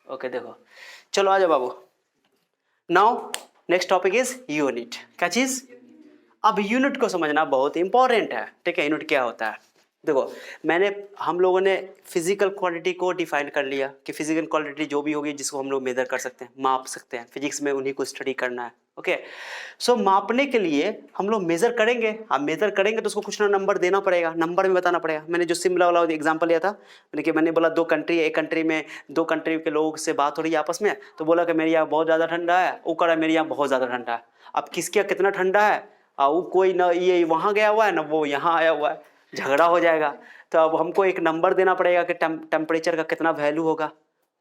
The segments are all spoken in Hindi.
ओके देखो, चलो आ जाओ बाबू। Now next topic is unit. क्या चीज? अब यूनिट को समझना बहुत इंपॉर्टेंट है, ठीक है। यूनिट क्या होता है? देखो, हम लोगों ने फिजिकल क्वांटिटी को डिफाइन कर लिया कि फिजिकल क्वांटिटी जो भी होगी जिसको हम लोग मेजर कर सकते हैं, माप सकते हैं, फिजिक्स में उन्हीं को स्टडी करना है। ओके, सो मापने के लिए हम लोग मेजर करेंगे। अब मेजर करेंगे तो उसको कुछ ना नंबर देना पड़ेगा, नंबर में बताना पड़ेगा। मैंने जो शिमला वाला एग्जांपल लिया था, मैंने बोला दो कंट्री, एक कंट्री में दो कंट्री के लोगों से बात हो रही है आपस में, तो बोला कि मेरे यहाँ बहुत ज़्यादा ठंडा है, वो कह रहा है मेरे यहाँ बहुत ज़्यादा ठंडा है। अब किसके यहाँ कितना ठंडा है, वो कोई ना ये वहाँ गया हुआ है ना वो यहाँ आया हुआ है, झगड़ा हो जाएगा। तो अब हमको एक नंबर देना पड़ेगा कि टेम्परेचर का कितना वैल्यू होगा,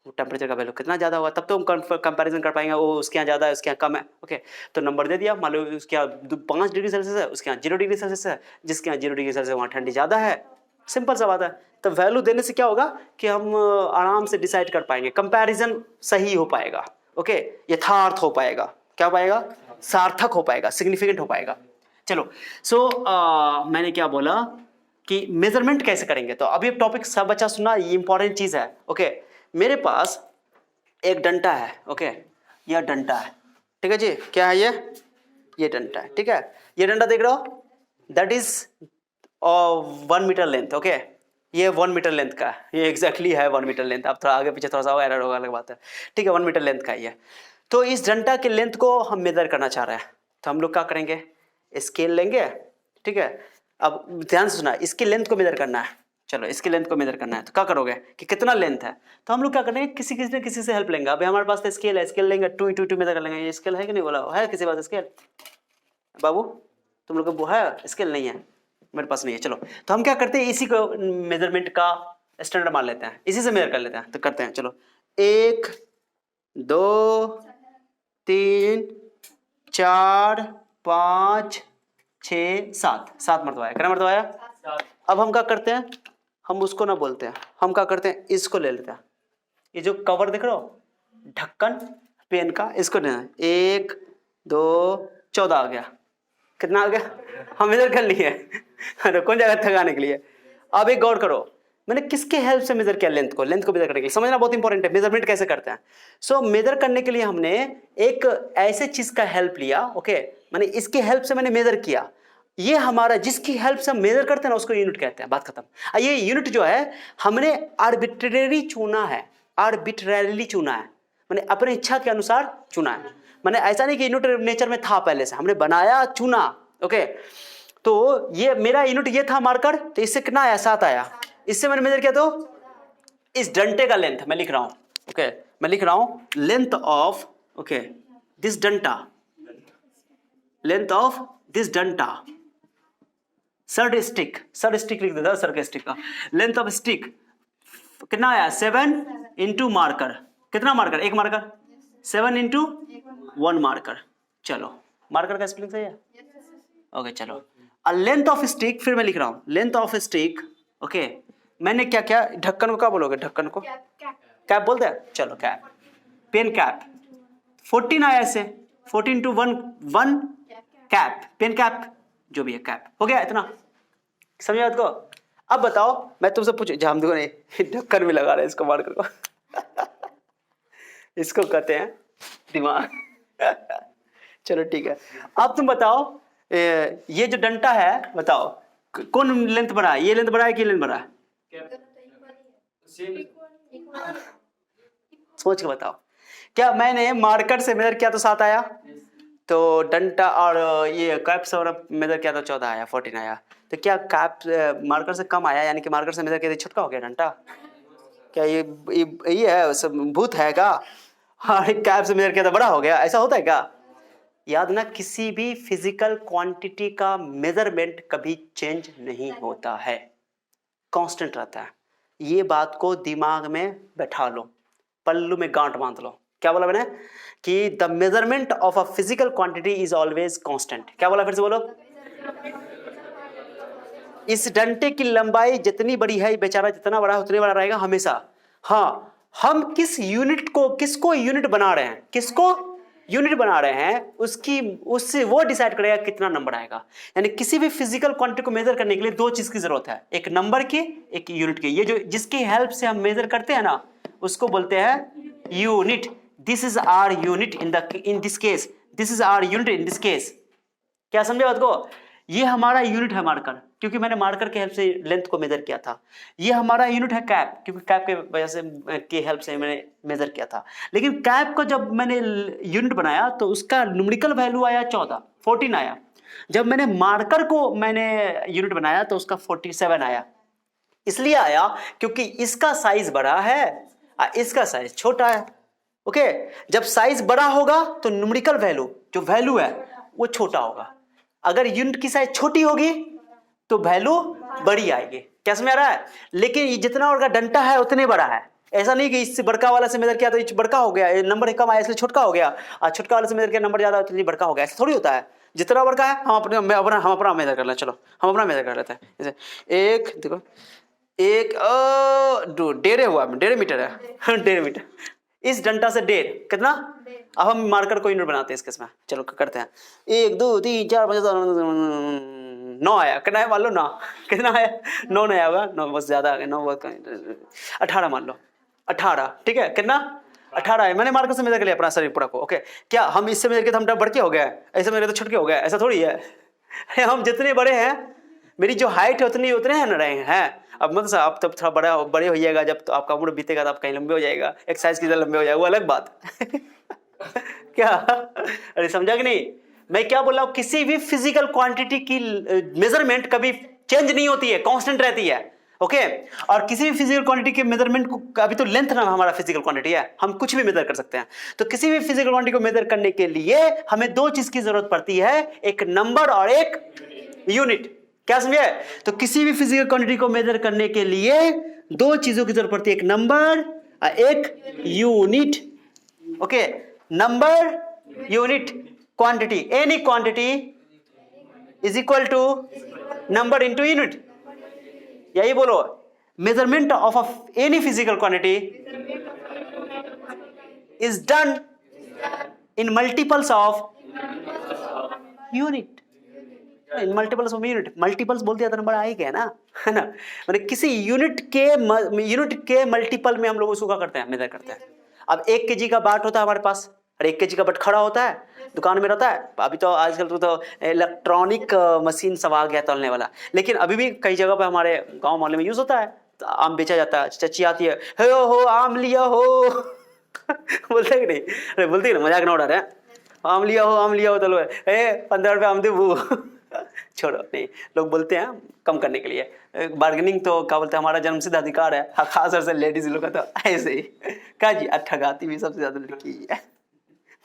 वो टेम्परेचर का वैल्यू कितना ज़्यादा होगा, तब तो हम कंपैरिजन कर पाएंगे वो उसके यहाँ ज़्यादा है उसके यहाँ कम है। ओके, तो नंबर दे दिया। मान लो उसके यहाँ 5 डिग्री सेल्सियस है, उसके यहाँ 0 डिग्री सेल्सियस है, जिसके यहाँ 0 डिग्री सेल्सियस वहाँ ठंडी ज़्यादा है। सिंपल सा बात है। तो वैल्यू देने से क्या होगा कि हम आराम से डिसाइड कर पाएंगे, कंपैरिजन सही हो पाएगा। ओके, यथार्थ हो पाएगा, क्या हो पाएगा, सार्थक हो पाएगा, सिग्निफिकेंट हो पाएगा। चलो, सो मैंने क्या बोला कि मेजरमेंट कैसे करेंगे। तो अभी टॉपिक सब बच्चा सुना, ये इंपॉर्टेंट चीज है। ओके, मेरे पास एक डंडा है। ओके, यह डंडा है, ठीक है जी। क्या है ये डंडा है, ठीक है। ये डंडा देख रहे हो, that is 1 metre length. Okay, ये 1 मीटर लेंथ का है, ये एग्जैक्टली है 1 मीटर लेंथ। अब थोड़ा आगे पीछे थोड़ा सा एरर होगा, अलग बात है, ठीक है। 1 मीटर लेंथ का ये। तो इस डंडा के लेंथ को हम मेजर करना चाह रहे हैं, तो हम लोग क्या करेंगे, स्केल लेंगे, ठीक है। अब ध्यान से सुना, इसकी लेंथ को मेजर करना है। चलो, इसकी लेंथ को मेजर करना है तो क्या करोगे कि कितना लेंथ है, तो हम लोग क्या करेंगे, किसी से हेल्प लेंगे। अभी हमारे पास तो स्केल है, स्केल लेंगे, 2 × 2 मेजर कर लेंगे। ये स्केल है कि नहीं, बोला है किसी पास स्केल? बाबू तुम लोग को है स्केल? नहीं है, मेरे पास नहीं है। चलो, तो हम क्या करते हैं, इसी को मेजरमेंट का स्टैंडर्ड मान लेते हैं, इसी से मेजर कर लेते हैं। तो करते हैं, चलो 1 2 3 4 5 6 7 मरतबा आया। कितना मरतबा आया? अब हम क्या करते हैं, हम उसको ना बोलते हैं, हम क्या करते हैं, इसको ले लेते हैं। ये जो कवर देख रहे हो, ढक्कन पेन का, इसको लेना। 1 2 14 आ गया। कितना आ गया? हम इधर कर लिए कौन जाएगा थकाने के लिए। अब एक गौर करो, मैंने किसके हेल्प से मेजर किया लेंथ को मेजर करने के लिए। समझना बहुत इंपॉर्टेंट है, मेजरमेंट कैसे करते हैं। सो मेजर करने के लिए हमने एक ऐसे चीज का हेल्प लिया। ओके, मैंने इसकी हेल्प से मैंने मेजर किया। ये हमारा जिसकी हेल्प से हम मेजर करते हैं ना, उसको यूनिट कहते हैं। बात खत्म। ये यूनिट जो है हमने आर्बिट्रेरी चुना है, आर्बिट्रेरीली चुना है, मैंने अपने इच्छा के अनुसार चुना है। मैंने ऐसा नहीं कि यूनिट नेचर में था पहले से, हमने बनाया, चुना। ओके, तो ये मेरा यूनिट ये था मार्कर, तो इससे कितना आया? 7 आया। इससे मैंने मेजर किया, तो इस डंडे का लेंथ मैं लिख रहा हूं। ओके, मैं लिख रहा हूं लेंथ ऑफ, ओके, दिस डंडा, लेंथ ऑफ दिस डंडा, सर्ड स्टिक लिख देता, सर्ड स्टिक का लेंथ ऑफ स्टिक कितना आया? 7 × मार्कर। कितना मार्कर? एक मार्कर। 7 × 1 मार्कर। चलो, मार्कर का स्पेलिंग सही है? ओके, चलो। लेंथ ऑफ स्टिक, फिर मैं लिख रहा हूं लेंथ ऑफ स्टिक। ओके, मैंने क्या क्या, ढक्कन को क्या बोलोगे? ढक्कन को कैप बोलते हैं। चलो, कैप, पेन कैप 14 आया इससे, 14 × 1 कैप, पेन कैप, जो भी है कैप। हो गया इतना, समझे बात को? अब बताओ, मैं तुमसे पूछू, हम देखो नहीं ढक्कन में लगा रहे हैं इसको, मार्कर को इसको कहते हैं दिमाग चलो ठीक है। अब तुम बताओ, ये जो डंडा है, बताओ कौन लेंथ बड़ा है? ये लेंथ बड़ा है कि लेंथ बड़ा है? सोच के बताओ। क्या मैंने मार्कर से मेजर किया तो 7 आया, तो डंडा और ये कैप से मेजर किया तो 14 आया, 14 आया। तो क्या कैप मार्कर से कम आया, यानी कि मार्कर से मेजर किया तो छोटा हो गया डंडा? क्या ये है सब भूत है क्या? हाँ, कैप से मेजर किया तो बड़ा हो गया, ऐसा होता है क्या? याद ना, किसी भी फिजिकल क्वांटिटी का मेजरमेंट कभी चेंज नहीं होता है, कांस्टेंट रहता है। ये बात को दिमाग में बैठा लो, पल्लू में गांठ बांध लो। क्या बोला मैंने कि the measurement of a physical quantity is always constant. क्या बोला, फिर से बोलो। इस डंडे की लंबाई जितनी बड़ी है, बेचारा जितना बड़ा है उतने बड़ा रहेगा हमेशा। हाँ, हम किसको यूनिट बना रहे हैं, किसको यूनिट बना रहे हैं, उससे वो डिसाइड करेगा कितना नंबर आएगा। यानी किसी भी फिजिकल क्वांटिटी को मेजर करने के लिए 2 चीज की जरूरत है, एक नंबर की, एक यूनिट की। ये जो जिसकी हेल्प से हम मेजर करते हैं ना, उसको बोलते हैं unit, this is our unit in this case, this is our unit in this case. क्या समझे बात को? ये हमारा यूनिट है मार्कर, क्योंकि मैंने मार्कर के हेल्प से लेंथ को मेजर किया था। ये हमारा यूनिट है कैप, क्योंकि कैप के वजह से के हेल्प से मैंने मेजर किया था। लेकिन कैप को जब मैंने यूनिट बनाया तो उसका न्यूमेरिकल वैल्यू आया 14 आया। जब मैंने मार्कर को मैंने यूनिट बनाया तो उसका 47 आया। इसलिए आया क्योंकि इसका साइज बड़ा है और इसका साइज छोटा है। ओके, जब साइज बड़ा होगा तो न्यूमेरिकल वैल्यू जो वैल्यू है वो छोटा होगा। अगर यूनिट की साइज छोटी होगी तो वैल्यू बड़ी आएगी। क्या समझ आ रहा है? लेकिन ये जितना और का डंटा है उतने बड़ा है। ऐसा नहीं कि इससे बड़का वाला से मेजर किया तो ये बड़का हो गया, ये नंबर कम आया इसलिए छोटका हो गया, और छोटका वाले से मेजर किया नंबर ज्यादा हो इसलिए बड़का हो गया। ऐसा थोड़ी होता है। जितना बड़का है हम अपना मेजर कर लें। चलो हम अपना मेजर कर लेते हैं। जैसे एक देखो, एक 1.5 हुआ, 1.5 मीटर है 1.5 मीटर। इस डंटा से 1.5 कितना? अब हम मार्कर को यूनिट बनाते हैं इसके इसमें। चलो करते हैं। 1 2 3 4 5 6 9 आया। कितना है मान लो? 9। कितना आया? 9 नहीं आया होगा, 9 बस ज्यादा आ गया। 9 18 मान लो, 18 ठीक है। कितना? 18 है। मैंने मार्कर से मेजर कर लिया अपना शरीर पूरा को। ओके, क्या हम इससे मेजर किया तो हम बड़के हो गए? ऐसे मेरे तो छोटे हो गए? ऐसा थोड़ी है। हम जितने बड़े हैं, मेरी जो हाइट है उतने हैं ना रहे हैं। अब मतलब आप तब थोड़ा बड़े हो जाएगा, जब तो आपका उम्र बीतेगा तो आप कहीं लंबे हो जाएगा, एक्सरसाइज की तरह लंबे हो जाएगा, वो अलग बात। क्या? अरे समझा कि नहीं? मैं क्या बोल रहा हूं, किसी भी फिजिकल क्वांटिटी की मेजरमेंट कभी चेंज नहीं होती है, कांस्टेंट रहती है। ओके, और किसी भी फिजिकल क्वांटिटी के मेजरमेंट को, अभी तो लेंथ ना हमारा फिजिकल क्वांटिटी है, हम कुछ भी मेजर कर सकते हैं। तो किसी भी फिजिकल क्वांटिटी को मेजर करने के लिए हमें दो चीज की जरूरत पड़ती है, एक नंबर और एक यूनिट। क्या समझे? तो किसी भी फिजिकल क्वांटिटी को मेजर करने के लिए दो चीजों की जरूरत पड़ती है, एक नंबर और एक unit. Okay, number unit quantity, any quantity is equal to number into unit. यही बोलो, measurement of any physical quantity is done in multiples of unit. In multiples of unit, multiples बोल दिया तो नंबर आ ही गया ना, है ना? मतलब किसी यूनिट के मल्टीपल में हम लोग उसको क्या करते हैं? मेजर करते हैं। अब 1 kg का बाट होता है हमारे पास, और 1 kg का बाट खड़ा होता है, दुकान में रहता है। अभी तो आजकल तो इलेक्ट्रॉनिक मशीन सब आ गया तौलने वाला, लेकिन अभी भी कई जगह पे हमारे गाँव मोहल्ले में यूज होता है। तो आम बेचा जाता है, चच्ची आती है, हो आम लिया हो। बोलते कि नहीं? अरे बोलते ही ना, मजाक ना उड़ा रहे हैं। आम लिया हो चलो, 15 रुपये आम दे। छोड़ो, नहीं, लोग बोलते हैं कम करने के लिए। बार्गेनिंग तो क्या बोलते हैं, हमारा जन्मसिद्ध अधिकार है, खास तौर से लेडीज लोग का तो ऐसे ही। क्या जी, ठगाती भी सबसे ज्यादा लड़की है,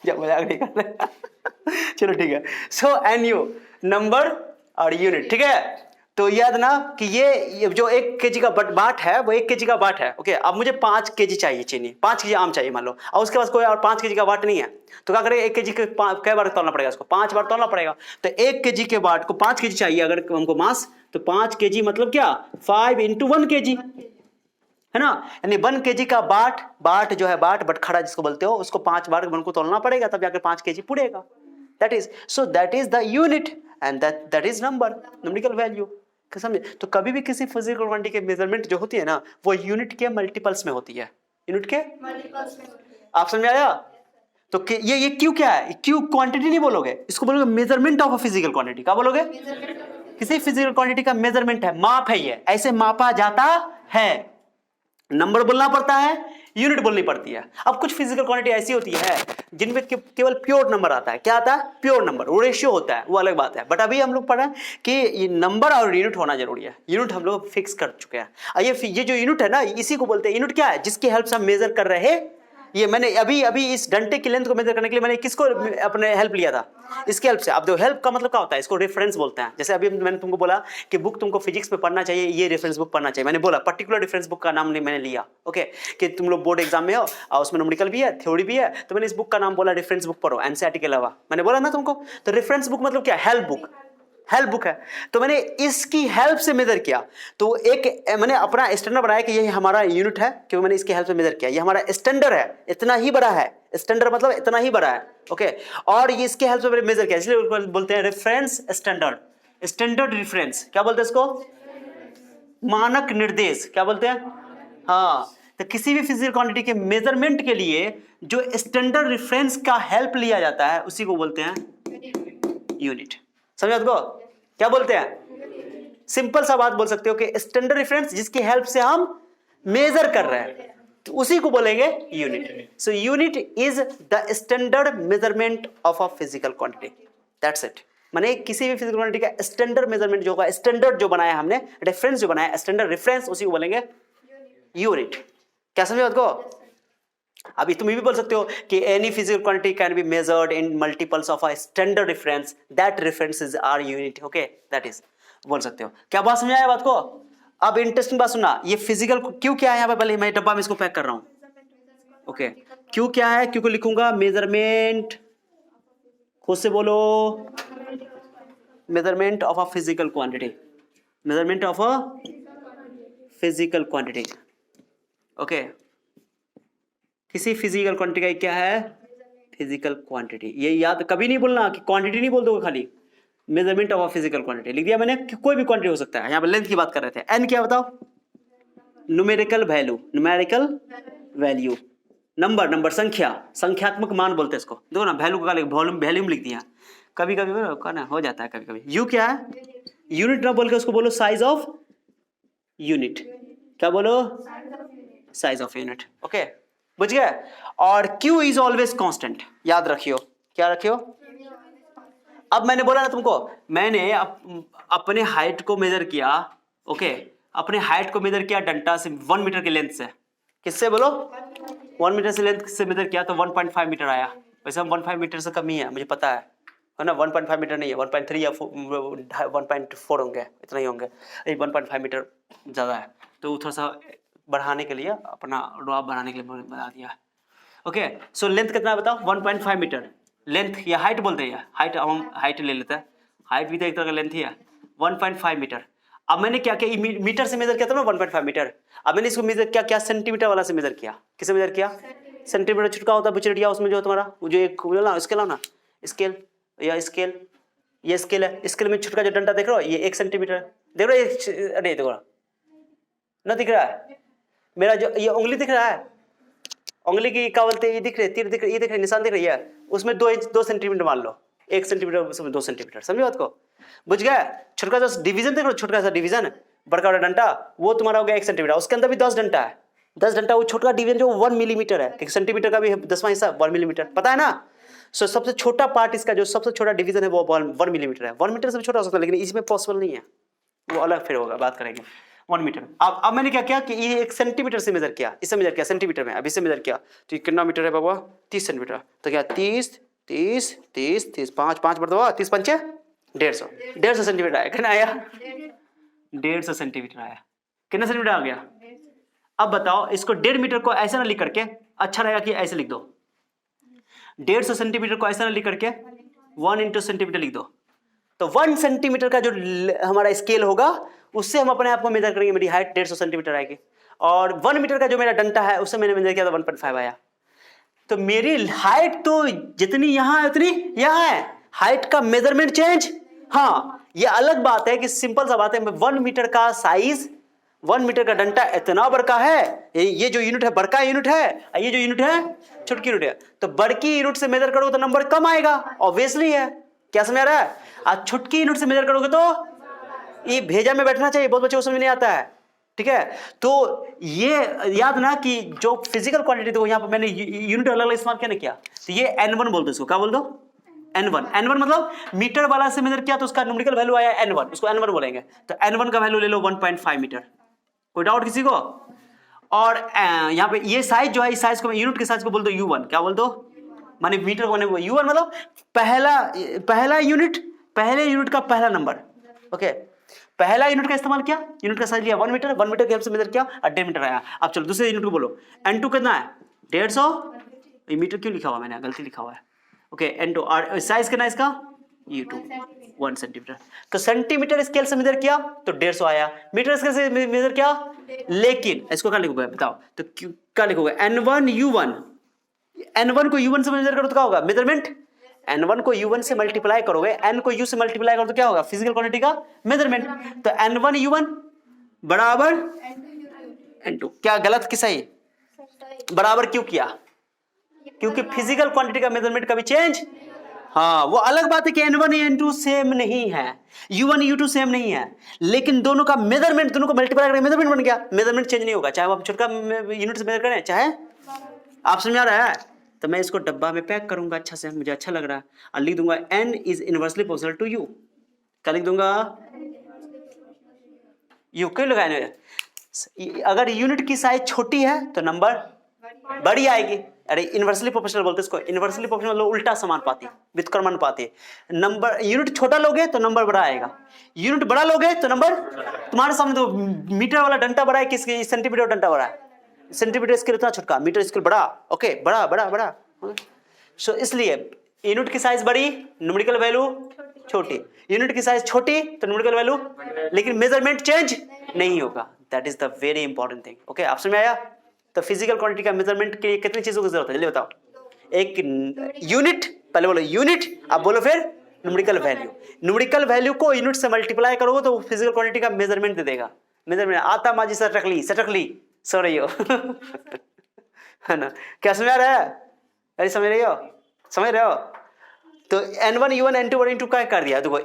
जब मजाक नहीं कर रहे। चलो ठीक है। सो एनयू, नंबर और यूनिट, ठीक है। तो याद ना कि ये जो 1 kg का बाट है वो 1 kg का बाट है। ओके, अब मुझे 5 kg चाहिए चीनी, 5 kg आम चाहिए मान लो, और उसके पास कोई और 5 kg का बाट नहीं है, तो क्या करेगा? 1 kg के कई बार तोलना पड़ेगा उसको? 5 बार तोलना पड़ेगा। तो 1 kg के बाट को 5 kg चाहिए अगर हमको मास, तो 5 kg मतलब क्या? 5 × 1 kg, है ना? यानी 1 kg का बाट जो है, बटखड़ा जिसको बोलते हो, उसको 5 बार हमको तोलना पड़ेगा, तब जाकर 5 kg पुड़ेगा। That is the unit and that is number, numerical value. समझे? तो कभी भी किसी फिजिकल क्वांटिटी के मेजरमेंट जो होती है ना, वो यूनिट के मल्टीपल्स में होती है, यूनिट के मल्टीपल्स में होती है। आप समझ आया? तो ये क्यू क्या है? क्यू क्वांटिटी नहीं बोलोगे, इसको बोलोगे measurement of a physical quantity. क्या बोलोगे? किसी फिजिकल क्वांटिटी का मेजरमेंट है, माप है, ये ऐसे मापा जाता है। नंबर बोलना पड़ता है, यूनिट बोलनी पड़ती है। अब कुछ फिजिकल क्वांटिटी ऐसी होती है जिनमें केवल प्योर नंबर आता है। क्या आता है? प्योर नंबर, वो रेशियो होता है, वो अलग बात है। बट अभी हम लोग पढ़ रहे हैं कि ये नंबर और यूनिट होना जरूरी है। यूनिट हम लोग फिक्स कर चुके हैं। ये जो यूनिट है ना, इसी को बोलते हैं यूनिट। क्या है? जिसकी हेल्प से हम मेजर कर रहे हैं। ये मैंने अभी इस डंटे की लेंथ को मेजर करने के लिए मैंने किसको अपने हेल्प लिया था? इसके हेल्प से। अब जो हेल्प का मतलब क्या होता है? इसको रेफरेंस बोलते हैं। जैसे अभी मैंने तुमको बोला कि बुक तुमको फिजिक्स में पढ़ना चाहिए, ये रेफरेंस बुक पढ़ना चाहिए। मैंने बोला पर्टिकुलर रेफरेंस बुक का नाम नहीं मैंने लिया। ओके, कि तुम लोग बोर्ड एग्जाम में हो और उसमें न्यूमेरिकल भी है, थ्योरी भी है, तो मैंने इस बुक का नाम बोला रेफरेंस बुक पढ़ो, एनसीईआरटी के अलावा। मैंने बोला ना तुमको। तो रेफरेंस बुक मतलब क्या? हेल्प बुक, हेल्प बुक है। तो मैंने इसकी हेल्प से मेजर किया। तो एक मैंने अपना स्टैंडर्ड बनाया कि ये हमारा यूनिट है, क्योंकि मैंने इसकी हेल्प से मेजर किया। ये हमारा स्टैंडर्ड है, इतना ही बड़ा है। स्टैंडर्ड मतलब इतना ही बड़ा है। ओके, और ये इसके हेल्प से मैंने मेजर किया, इसलिए बोलते हैं रेफरेंस स्टैंडर्ड, स्टैंडर्ड रेफरेंस। क्या बोलते हैं इसको? मानक निर्देश। क्या बोलते हैं? हाँ, तो किसी भी फिजिकल क्वांटिटी के मेजरमेंट के लिए जो स्टैंडर्ड रेफरेंस का हेल्प लिया जाता है उसी को बोलते हैं यूनिट। समझा आपको? क्या बोलते हैं? सिंपल सा बात बोल सकते हो कि स्टैंडर्ड रेफरेंस जिसकी हेल्प से हम मेजर कर रहे हैं तो उसी को बोलेंगे unit. So unit is the standard measurement of a physical quantity, that's it. माने किसी भी फिजिकल क्वांटिटी का स्टैंडर्ड मेजरमेंट जो होगा, स्टैंडर्ड जो बनाया हमने, रेफरेंस जो बनाया, स्टैंडर्ड रेफरेंस, उसी को बोलेंगे यूनिट। क्या समझे बात को? अभी तुम ये भी बोल सकते हो कि any physical quantity can be measured in multiples of a standard reference, that reference is our unit. Okay, that is बोल सकते हो। क्या बात समझ आया बात को? अब इंटरेस्टिंग बात सुनना, ये फिजिकल क्यों क्या है यहाँ पे, पहले मैं डब्बा में इसको पैक कर रहा हूं। ओके, क्यों क्या है? क्यों को लिखूंगा मेजरमेंट, खुद से बोलो, measurement of a physical quantity, measurement of a physical quantity. Okay, किसी फिजिकल क्वांटिटी का क्या है? Physical quantity. ये याद कभी नहीं बोलना कि क्वांटिटी नहीं बोल दो खाली, measurement of a physical quantity लिख दिया मैंने कि कोई भी क्वांटिटी हो सकता है। यहाँ पे लेंथ की बात कर रहे थे। एन क्या बताओ? Numerical value, numerical value, number, number संख्या, संख्यात्मक मान बोलते हैं इसको। देखो ना, वैल्यू का वॉल्यूम, वैल्यूम लिख दिया। कभी कभी ना हो जाता है कभी कभी। यू क्या है? यूनिट ना बोल के उसको बोलो साइज ऑफ यूनिट। क्या बोलो? Size of unit. ओके, बुझ गया? और Q इज ऑलवेज कांस्टेंट, याद रखियो। क्या रखियो? अब मैंने बोला ना तुमको, मैंने अपने हाइट को मेजर किया। ओके, अपने हाइट को मेजर किया डंटा से 1 मीटर की लेंथ से। किससे बोलो? 1 मीटर से लेंथ से मेजर किया तो 1.5 मीटर आया। वैसे हम 1.5 मीटर से कम ही है, मुझे पता है ना। 1.5 मीटर नहीं है, 1.3 या 1.4 होंगे, इतना ही होंगे। 1.5 मीटर ज़्यादा है, तो थोड़ा सा बढ़ाने के लिए, अपना रुआब बढ़ाने के लिए मैंने बता दिया। ओके, सो लेंथ कितना है बताओ? 1.5 मीटर लेंथ, या हाइट बोलते हैं, हाइट हम हाइट ले लेते हैं, हाइट भी तो एक तरह का लेंथ ही है। 1.5 मीटर। अब मैंने क्या किया, मीटर से मेजर किया था ना 1.5 मीटर। अब मैंने इसको मेजर किया क्या? सेंटीमीटर वाला से मेजर किया। किससे मेजर किया? सेंटीमीटर छुटका होता है बुचड़िया, उसमें जो तुम्हारा जो एक स्केल है ना, स्केल या स्केल, ये स्केल है, स्केल में छुटका जो डंडा देख रहे हो, ये 1 सेंटीमीटर देख रहे हो? अरे देखो ना, दिख रहा है मेरा जो ये उंगली दिख रहा है, उंगली की क्या बोलते हैं, ये दिख रही है, तीर दिख रही है, ये दिख रही है, निशान दिख रही है, उसमें 2 सेंटीमीटर मान लो, 1 सेंटीमीटर उसमें 2 सेंटीमीटर। समझो बात को? बुझ गया? छोटा जो डिवीजन देख लो, छोटा सा डिवीजन, बड़का वाला डंडा, वो तुम्हारा हो गया 1 सेंटीमीटर। उसके अंदर भी 10 डंडा है, 10 डंडा। वो छोटा डिवीजन जो 1 मिलीमीटर है, 1 सेंटीमीटर का भी 10वां हिस्सा 1 मिलीमीटर, पता है ना? सो सबसे छोटा पार्ट इसका, जो सबसे छोटा डिवीजन है वो 1 मिलीमीटर है। 1 मीटर से भी छोटा हो सकता है, लेकिन इसमें पॉसिबल नहीं है, वो अलग फिर होगा, बात करेंगे। 1 मीटर। अब मैंने क्या किया कि ये 1 सेंटीमीटर से मेजर किया, इससे मेजर किया सेंटीमीटर में, अब इससे मेजर किया तो ये कितना मीटर है बाबा? 30 सेंटीमीटर। तो क्या 30 30 30 30 5 5 बढ़ 30 पंचे 150, 150 सेंटीमीटर आया। कितना आया? 150 सेंटीमीटर आया। कितना सेंटीमीटर आ गया? अब बताओ, इसको 1.5 मीटर को ऐसा ना लिख करके, अच्छा रहेगा कि ऐसे लिख दो, 150 सेंटीमीटर को ऐसा ना लिख करके 1 इंटू सेंटीमीटर लिख दो। तो 1 सेंटीमीटर का जो हमारा स्केल होगा, उससे हम अपने आप को मेजर करेंगे, मेरी हाइट 150 सेंटीमीटर आएगी। और 1 मीटर का जो मेरा डंटा है, उससे मैंने मेजर किया था 1.5 आया। तो मेरी हाइट तो जितनी यहाँ है उतनी यहाँ है, हाइट का मेजरमेंट चेंज। हाँ, ये अलग बात है कि सिंपल सा बात है, 1 मीटर का साइज, 1 मीटर का डंटा इतना बड़का है, ये जो यूनिट है बड़का यूनिट है, ये जो यूनिट है छोटी यूनिट है। तो बड़की यूनिट से मेजर करोगे तो नंबर कम आएगा, ऑब्वियसली है। क्या समझ आ रहा है? आज छुटकी यूनिट से मेजर करोगे तो ये भेजा में बैठना चाहिए, बहुत बच्चे को समझ नहीं आता है। ठीक है, तो ये याद ना कि जो फिजिकल क्वांटिटी, तो यहाँ पर मैंने यूनिट अलग अलग इस्तेमाल क्या नहीं किया। तो ये N1 बोलते इसको, क्या बोल दो? N1। N1 मतलब मीटर वाला से मेजर किया तो उसका न्यूमेरिकल वैल्यू आया N1, उसको N1 बोलेंगे। तो N1 का वैल्यू ले लो 1.5 मीटर। कोई डाउट किसी को? और यहाँ पे ये साइज जो है, इस साइज को, यूनिट के साइज को बोल दो U1। क्या बोल दो? माने मीटर को U1 मतलब पहला यूनिट, पहले यूनिट का पहला नंबर। ओके, पहला यूनिट का इस्तेमाल किया, यूनिट का साइज लिया 1 मीटर, 1 मीटर के हेल्प से मेजर किया और 1.5 मीटर आया। अब चलो दूसरे यूनिट को बोलो। N2 कितना है? 150। ये मीटर क्यों लिखा हुआ मैंने? गलती लिखा हुआ है। Okay, N2। और साइज कितना है इसका? U2 1 centimetre. तो सेंटीमीटर स्केल से मेजर किया तो 150 आया, मीटर स्केल से मेजर किया। लेकिन इसको क्या लिखोगे बताओ? तो क्या लिखोगे? N1 U1। N1 को U1 से मेजर करो तो क्या होगा? मेजरमेंट। N1 को U1 से मल्टीप्लाई करोगे, N को U से मल्टीप्लाई करो तो क्या होगा? फिजिकल क्वांटिटी का मेजरमेंट। तो N1 U1 बराबर N2। क्या गलत कि सही? बराबर क्यों किया? क्योंकि फिजिकल क्वांटिटी का मेजरमेंट कभी चेंज, हाँ वो अलग बात है कि N1 N2 सेम नहीं है, U1 U2 सेम नहीं है, लेकिन दोनों का मेजरमेंट, दोनों को मल्टीप्लाई करके मेजरमेंट बन गया, मेजरमेंट चेंज नहीं होगा, चाहे आप छोटा यूनिट से मेजर करें चाहे, आप समझ आ रहा है? तो मैं इसको डब्बा में पैक करूंगा अच्छा से, मुझे अच्छा लग रहा है, और लिख दूंगा N is inversely proportional to U। क्या लिख दूंगा? U क्यों लगाए? अगर यूनिट की साइज छोटी है तो नंबर बड़ी आएगी। अरे इनवर्सली प्रोपोर्शनल बोलते इसको, इनवर्सली प्रोपोर्शनल मतलब उल्टा समानुपाती, व्युत्क्रमानुपाती। नंबर यूनिट छोटा लोगे तो नंबर बड़ा आएगा, यूनिट बड़ा लोगे तो नंबर, तुम्हारे सामने तो मीटर वाला डंडा बड़ा है, किसके सेंटीमीटर डंडा बड़ा है, सेंटीमीटर स्केल उतना छोटा, मीटर स्केल बड़ा, ओके बड़ा बड़ा बड़ा। सो इसलिए यूनिट की साइज बड़ी, न्यूमेरिकल वैल्यू छोटी, यूनिट की साइज छोटी तो न्यूमेरिकल वैल्यू, लेकिन मेजरमेंट चेंज नहीं होगा। That is the very important thing. Okay आप समझ में आया? तो फिजिकल क्वांटिटी का मेजरमेंट के लिए कितनी चीजों की जरूरत है जल्दी बताओ? एक यूनिट, पहले बोलो यूनिट, अब बोलो फिर न्यूमेरिकल वैल्यू। न्यूमेरिकल वैल्यू को यूनिट से मल्टीप्लाई करोगे तो फिजिकल क्वांटिटी का मेजरमेंट दे देगा। मेजरमेंट आता माजी सटकली सो रही हो है ना? क्या समझ आ रहा है? अरे समझ रही हो? समझ रहे हो? तो N1 U1 N2 और N2 क्या कर दिया? देखो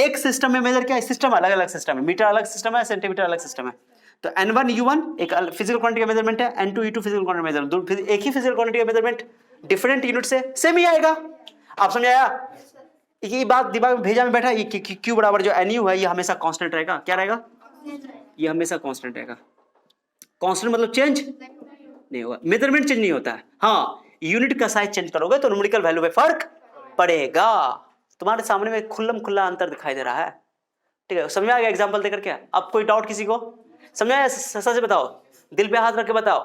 एक सिस्टम में मेजर किया, सिस्टम अलग अलग सिस्टम है, मीटर अलग सिस्टम है, सेंटीमीटर अलग सिस्टम है। तो N1 U1 एक फिजिकल क्वांटिटी का मेजरमेंट है, N2 U2 physical quantity measurement, एक ही फिजिकल क्वांटिटी का मेजरमेंट डिफरेंट यूनिट से सेम ही आएगा। आप समझ आया? ये बात दिमाग में भेजा में बैठा, ये Q बराबर जो NU है ये हमेशा कांस्टेंट रहेगा। क्या रहेगा? ये हमेशा कांस्टेंट रहेगा। कांस्टेंट मतलब चेंज नहीं होगा, मेजरमेंट चेंज नहीं होता है। हाँ यूनिट का साइज चेंज करोगे तो न्यूमेरिकल वैल्यू में फर्क पड़ेगा। तुम्हारे सामने में खुल्लम खुल्ला अंतर दिखाई दे रहा है। ठीक है, समझ में आ गया एग्जांपल देकर? क्या अब कोई डाउट किसी को? समझ आया? सच से बताओ, दिल पे हाथ रख के बताओ।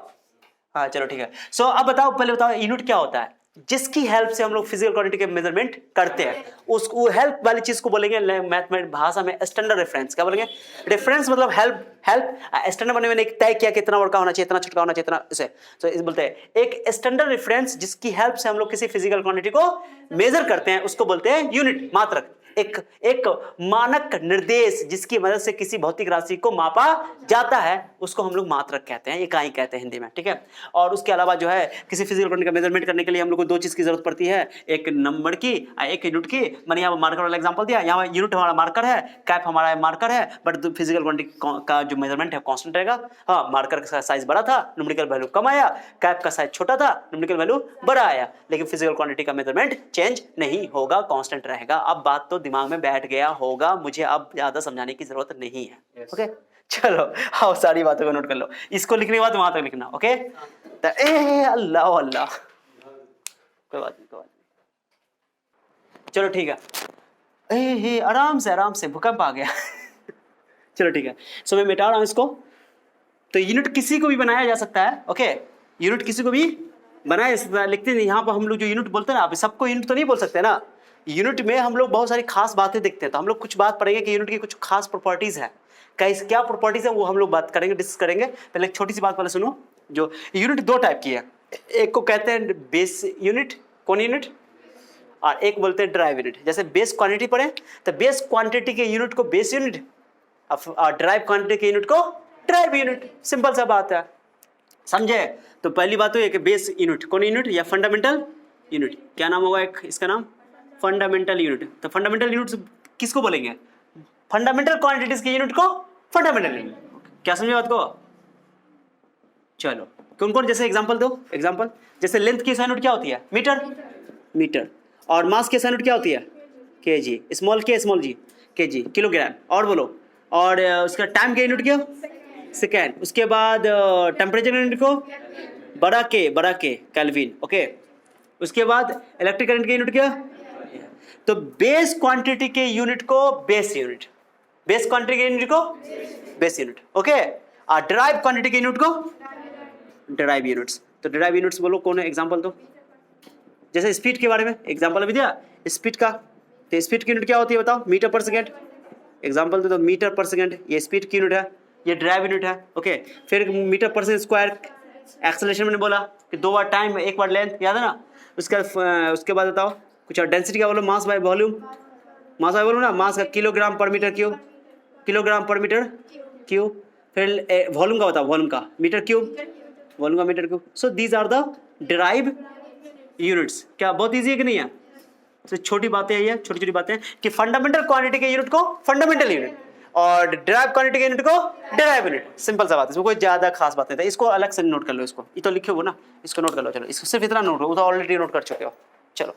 हाँ चलो ठीक है। सो अब बताओ, पहले बताओ यूनिट क्या होता है जिसकी हेल्प से हम लोग फिजिकल क्वांटिटी के मेजरमेंट करते हैं। उसको हेल्प वाली चीज को बोलेंगे मैथमेटिक्स भाषा में स्टैंडर्ड रेफरेंस। क्या बोलेंगे? रेफरेंस मतलब हेल्प, स्टैंडर्ड बनने में तय किया कि इतना बड़ा होना चाहिए, इतना छोटा होना चाहिए, इतना इसे तो इस बोलते हैं एक स्टैंडर्ड रेफरेंस जिसकी हेल्प से हम लोग किसी फिजिकल क्वांटिटी को मेजर करते हैं, उसको बोलते हैं यूनिट, मात्रक। एक मानक निर्देश जिसकी मदद से किसी भौतिक राशि को मापा जाता है उसको हम लोग मात्रक कहते हैं, इकाई कहते हैं हिंदी में। ठीक है, और उसके अलावा जो है किसी फिजिकल क्वांटिटी का मेजरमेंट करने के लिए हम लोग को दो चीज की जरूरत पड़ती है, एक नंबर की, एक यूनिट की। मैंने यहाँ मार्कर वाला एग्जांपल दिया, यहाँ यूनिट हमारा मार्कर है, कैप हमारा मार्कर है, बट फिजिकल क्वांटिटी का जो मेजरमेंट है कांस्टेंट रहेगा। हाँ मार्कर का साइज बड़ा था, न्यूमेरिकल वैल्यू कम आया, कैप का साइज छोटा था, न्यूमेरिकल वैल्यू बड़ा आया, लेकिन फिजिकल क्वांटिटी का मेजरमेंट चेंज नहीं होगा, कांस्टेंट रहेगा। अब बात तो दिमाग में बैठ गया होगा, मुझे अब ज्यादा समझाने की जरूरत नहीं है। ओके चलो आओ सारी बातों को नोट कर लो, इसको लिखने के बाद वहां तक लिखना। ओके तो अल्लाह अल्लाह, कोई बात नहीं, कोई बात नहीं, चलो ठीक है। आराम से भूकंप आ गया चलो ठीक है, सो मैं मिटा रहा हूं इसको। तो यूनिट किसी को भी बनाया जा सकता है। ओके यूनिट किसी को भी बनाया जा सकता है, लिखते नहीं यहाँ पर हम लोग जो यूनिट बोलते हैं ना, आप सबको यूनिट तो नहीं बोल सकते ना। यूनिट में हम लोग बहुत सारी खास बातें देखते हैं, तो हम लोग कुछ बात पढ़ेंगे कि यूनिट की कुछ खास प्रॉपर्टीज है, क्या प्रॉपर्टीज है वो हम लोग बात करेंगे, डिस्कस करेंगे। पहले एक छोटी सी बात पहले सुनो, जो यूनिट दो टाइप की है, एक को कहते हैं बेस यूनिट, कौन यूनिट, और एक बोलते हैं ड्राइव यूनिट। जैसे बेस क्वांटिटी पढ़े तो बेस क्वांटिटी के यूनिट को बेस यूनिट, और ड्राइव क्वांटिटी के यूनिट को ड्राइव यूनिट। सिंपल सा बात है, समझे? तो पहली बात तो ये कि बेस यूनिट कौन यूनिट या फंडामेंटल यूनिट, क्या नाम होगा एक इसका नाम, फंडामेंटल यूनिट। तो फंडामेंटल यूनिट किसको बोलेंगे? फंडामेंटल क्वांटिटीज के यूनिट को फंडामेंटल यूनिट। क्या समझे बात को? चलो कौन कौन, जैसे एग्जांपल दो, एग्जांपल जैसे लेंथ की यूनिट क्या होती है? मीटर, और मास की यूनिट क्या होती है? केजी, स्मॉल के स्मॉल जी केजी, किलोग्राम। और बोलो, और उसका टाइम के यूनिट क्या? सेकेंड। उसके बाद टेम्परेचर यूनिट को बड़ा के केल्विन। ओके उसके बाद इलेक्ट्रिक करंट के यूनिट क्या? तो बेस क्वांटिटी के यूनिट को बेस यूनिट, बेस क्वांटिटी के यूनिट को बेस यूनिट। ओके और डिराइव क्वांटिटी के यूनिट को डिराइव यूनिट्स। तो डिराइव यूनिट्स बोलो कौन है, एग्जांपल दो। जैसे स्पीड के बारे में एग्जांपल अभी दिया स्पीड का, तो स्पीड की यूनिट क्या होती है बताओ? मीटर पर सेकेंड। एग्जांपल दे दो, मीटर पर सेकेंड ये स्पीड की यूनिट है, ये ड्राइव यूनिट है। ओके फिर मीटर पर सेकेंड स्क्वायर, एक्सेलरेशन मैंने बोला कि दो बार टाइम एक बार लेंथ, याद है ना? उसके बाद बताओ कुछ और, डेंसिटी क्या बोलो? Mass by volume, mass by volume ना, मास का किलोग्राम पर मीटर क्यूब, किलोग्राम पर मीटर क्यूब। फिर वॉल्यूम का बताओ, वॉल्यूम का मीटर क्यूब, बोलूंगा metre cube. So these are the derive units. क्या बहुत ईजी है कि नहीं है? तो छोटी बातें ये छोटी छोटी बातें कि फंडामेंटल क्वांटिटी के यूनिट को फंडामेंटल यूनिट और डिराइव क्वांटिटी के यूनिट को डिराइव यूनिट। सिंपल सा बात है, इसमें कोई ज्यादा खास बात नहीं है। इसको अलग से नोट कर लो, इसको ये तो लिखे हो ना, इसको नोट कर लो। चलो इसको सिर्फ इतना नोट हो, तो ऑलरेडी नोट कर चुके हो। चलो